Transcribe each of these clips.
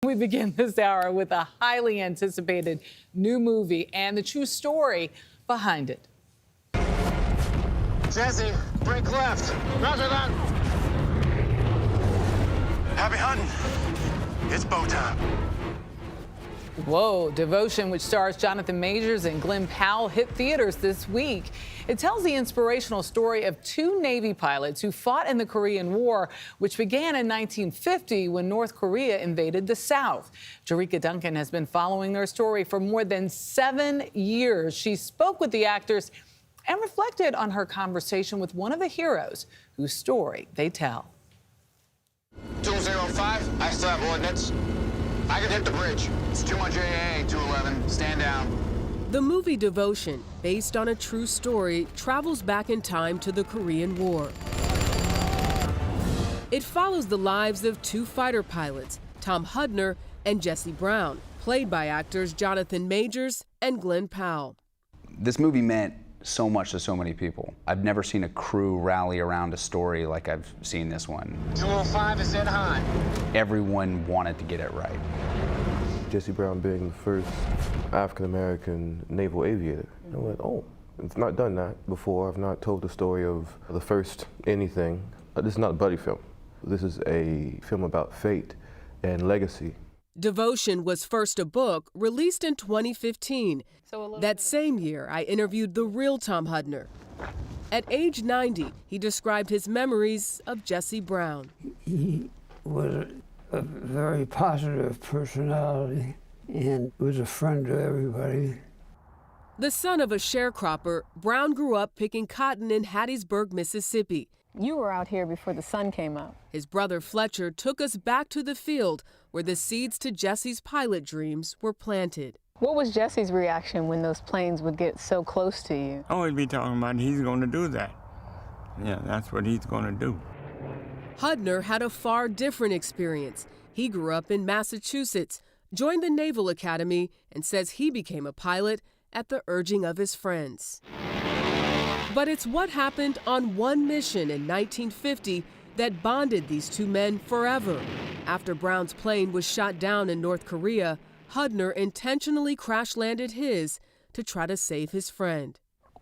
We begin this hour with a highly anticipated new movie and the true story behind it. Jesse, break left. Roger that. Happy hunting. It's bow time. Whoa, Devotion, which stars Jonathan Majors and Glenn Powell, hit theaters this week. It tells the inspirational story of two Navy pilots who fought in the Korean War, which began in 1950 when North Korea invaded the South. Jerika Duncan has been following their story for more than 7 years. She spoke with the actors and reflected on her conversation with one of the heroes whose story they tell. 205, I still have ordnance. I can hit the bridge. It's too much AA, 211. Stand down. The movie Devotion, based on a true story, travels back in time to the Korean War. It follows the lives of two fighter pilots, Tom Hudner and Jesse Brown, played by actors Jonathan Majors and Glenn Powell. This movie meant so much to so many people. I've never seen a crew rally around a story like I've seen this one. 205 is in high. Everyone wanted to get it right. Jesse Brown being the first African-American naval aviator. I went, oh, it's not done that before. I've not told the story of the first anything. This is not a buddy film. This is a film about fate and legacy. Devotion was first a book released in 2015. That same year, I interviewed the real Tom Hudner. At age 90, he described his memories of Jesse Brown. He was a very positive personality and was a friend to everybody. The son of a sharecropper, Brown grew up picking cotton in Hattiesburg, Mississippi. You were out here before the sun came up. His brother Fletcher took us back to the field where the seeds to Jesse's pilot dreams were planted. What was Jesse's reaction when those planes would get so close to you? I always be talking about he's going to do that. Yeah, that's what he's going to do. Hudner had a far different experience. He grew up in Massachusetts, joined the Naval Academy, and says he became a pilot at the urging of his friends. But it's what happened on one mission in 1950 that bonded these two men forever. After Brown's plane was shot down in North Korea, Hudner intentionally crash-landed his to try to save his friend.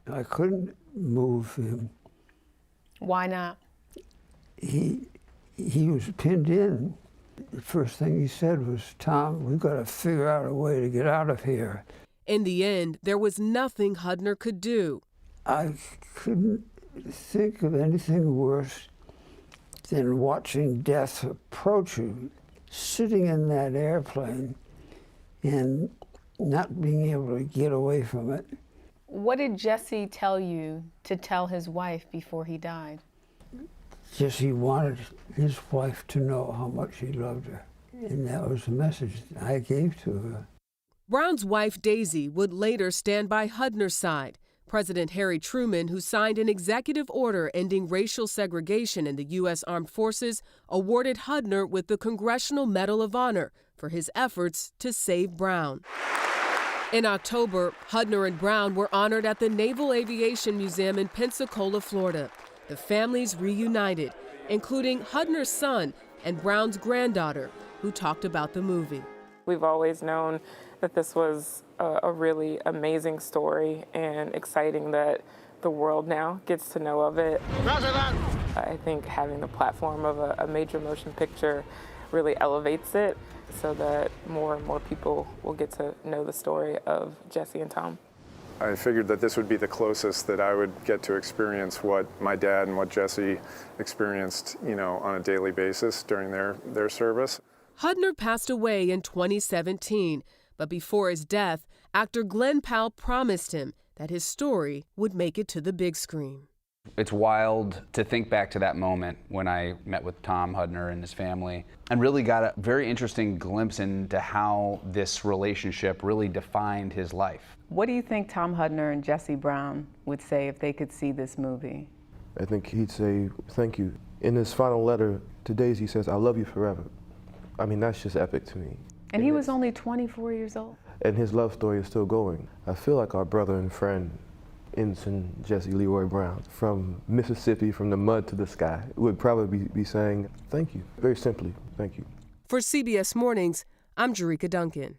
I couldn't move him. Why not? He was pinned in. The first thing he said was, "Tom, we've got to figure out a way to get out of here." In the end, there was nothing Hudner could do. I couldn't think of anything worse than watching death approach you, sitting in that airplane and not being able to get away from it. What did Jesse tell you to tell his wife before he died? Jesse wanted his wife to know how much he loved her, and that was the message I gave to her. Brown's wife, Daisy, would later stand by Hudner's side. President Harry Truman, who signed an executive order ending racial segregation in the U.S. Armed Forces, awarded Hudner with the Congressional Medal of Honor for his efforts to save Brown. In October, Hudner and Brown were honored at the Naval Aviation Museum in Pensacola, Florida. The families reunited, including Hudner's son and Brown's granddaughter, who talked about the movie. We've always known that this was a really amazing story and exciting that the world now gets to know of it. Roger that. I think having the platform of a major motion picture really elevates it so that more and more people will get to know the story of Jesse and Tom. I figured that this would be the closest that I would get to experience what my dad and what Jesse experienced, on a daily basis during their service. Hudner passed away in 2017, but before his death, actor Glenn Powell promised him that his story would make it to the big screen. It's wild to think back to that moment when I met with Tom Hudner and his family and really got a very interesting glimpse into how this relationship really defined his life. What do you think Tom Hudner and Jesse Brown would say if they could see this movie? I think he'd say, thank you. In his final letter to Daisy, he says, I love you forever. I mean, that's just epic to me. And he was only 24 years old. And his love story is still going. I feel like our brother and friend, Ensign Jesse Leroy Brown, from Mississippi, from the mud to the sky, would probably be saying, thank you. Very simply, thank you. For CBS Mornings, I'm Jerika Duncan.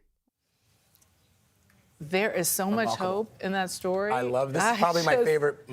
There is so much hope in that story. I love this. Is probably my favorite.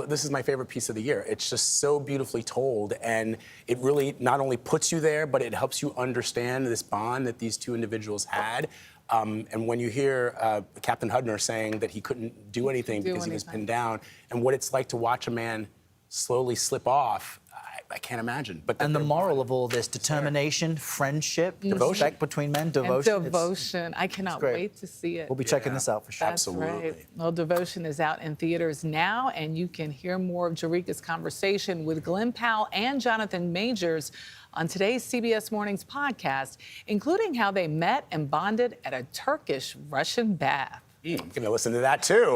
This is my favorite piece of the year. It's just so beautifully told, and it really not only puts you there, but it helps you understand this bond that these two individuals had. And when you hear Captain Hudner saying that he couldn't do anything because he was pinned down, and what it's like to watch a man slowly slip off, I can't imagine. But and the moral of all this: determination, friendship, respect between men, devotion. And devotion. I cannot wait to see it. We'll be checking this out for sure. That's right. Well, Devotion is out in theaters now, and you can hear more of Jerika's conversation with Glenn Powell and Jonathan Majors on today's CBS Mornings podcast, including how they met and bonded at a Turkish-Russian bath. I'm going to listen to that, too.